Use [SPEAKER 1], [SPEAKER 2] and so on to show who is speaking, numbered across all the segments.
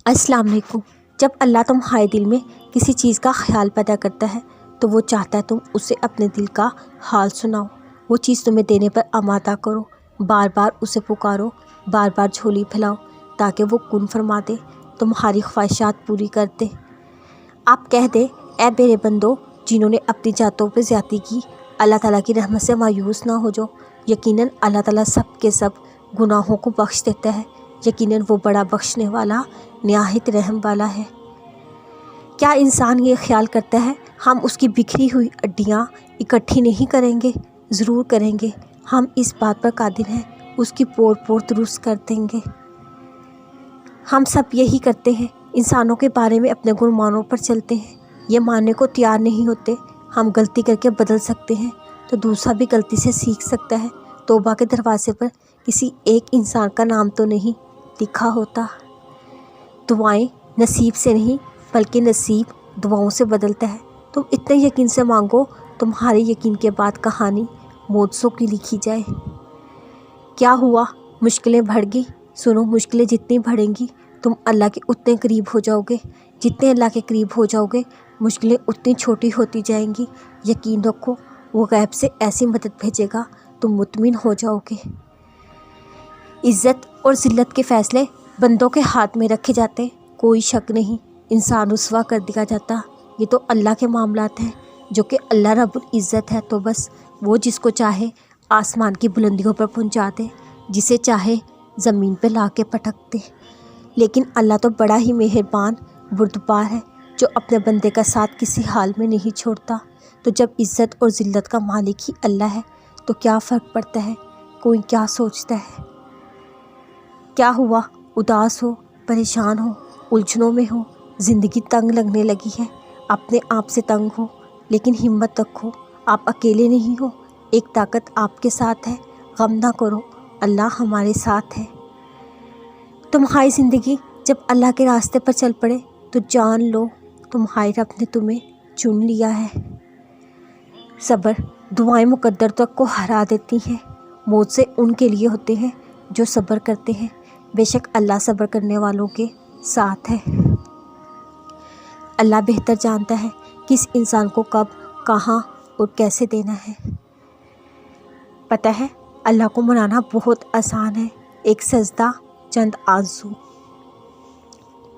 [SPEAKER 1] السلام علیکم۔ جب اللہ تمہارے دل میں کسی چیز کا خیال پیدا کرتا ہے تو وہ چاہتا ہے تم اسے اپنے دل کا حال سناؤ، وہ چیز تمہیں دینے پر آمادہ کرو، بار بار اسے پکارو، بار بار جھولی پھیلاؤ تاکہ وہ کن فرما دے، تمہاری خواہشات پوری کر دے۔ آپ کہہ دیں، اے میرے بندو جنہوں نے اپنی ذاتوں پہ زیادتی کی، اللہ تعالیٰ کی رحمت سے مایوس نہ ہو جاؤ، یقیناً اللہ تعالیٰ سب کے سب گناہوں کو بخش دیتا ہے، یقیناً وہ بڑا بخشنے والا نہایت رحم والا ہے۔ کیا انسان یہ خیال کرتا ہے ہم اس کی بکھری ہوئی ہڈیاں اکٹھی نہیں کریں گے؟ ضرور کریں گے، ہم اس بات پر قادر ہیں، اس کی پور پور درست کر دیں گے۔ ہم سب یہی کرتے ہیں، انسانوں کے بارے میں اپنے گمانوں پر چلتے ہیں، یہ ماننے کو تیار نہیں ہوتے ہم غلطی کر کے بدل سکتے ہیں تو دوسرا بھی غلطی سے سیکھ سکتا ہے۔ توبہ کے دروازے پر کسی ایک انسان کا نام تو نہیں لکھا ہوتا۔ دعائیں نصیب سے نہیں بلکہ نصیب دعاؤں سے بدلتا ہے۔ تم اتنے یقین سے مانگو، تمہارے یقین کے بعد کہانی معجزوں کی لکھی جائے۔ کیا ہوا؟ مشکلیں بڑھ گئی؟ سنو، مشکلیں جتنی بڑھیں گی تم اللہ کے اتنے قریب ہو جاؤ گے، جتنے اللہ کے قریب ہو جاؤ گے مشکلیں اتنی چھوٹی ہوتی جائیں گی۔ یقین رکھو، وہ غیب سے ایسی مدد بھیجے گا تم مطمئن ہو جاؤ گے۔ عزت اور ذلت کے فیصلے بندوں کے ہاتھ میں رکھے جاتے، کوئی شک نہیں، انسان رسوا کر دیا جاتا، یہ تو اللہ کے معاملات ہیں، جو کہ اللہ رب العزت ہے تو بس وہ جس کو چاہے آسمان کی بلندیوں پر پہنچا دے، جسے چاہے زمین پہ لا کے پٹک دے۔ لیکن اللہ تو بڑا ہی مہربان بردبار ہے، جو اپنے بندے کا ساتھ کسی حال میں نہیں چھوڑتا۔ تو جب عزت اور ذلت کا مالک ہی اللہ ہے تو کیا فرق پڑتا ہے کوئی کیا سوچتا ہے۔ کیا ہوا؟ اداس ہو، پریشان ہو، الجھنوں میں ہو، زندگی تنگ لگنے لگی ہے، اپنے آپ سے تنگ ہو، لیکن ہمت رکھو، آپ اکیلے نہیں ہو، ایک طاقت آپ کے ساتھ ہے، غم نہ کرو، اللہ ہمارے ساتھ ہے۔ تمہاری زندگی جب اللہ کے راستے پر چل پڑے تو جان لو تمہارے رب نے تمہیں چن لیا ہے۔ صبر دعائیں مقدر تک کو ہرا دیتی ہیں، معجزے ان کے لیے ہوتے ہیں جو صبر کرتے ہیں، بے شک اللہ صبر کرنے والوں کے ساتھ ہے۔ اللہ بہتر جانتا ہے کس انسان کو کب، کہاں اور کیسے دینا ہے۔ پتہ ہے اللہ کو منانا بہت آسان ہے، ایک سجدہ، چند آرزو،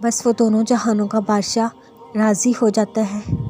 [SPEAKER 1] بس وہ دونوں جہانوں کا بادشاہ راضی ہو جاتا ہے۔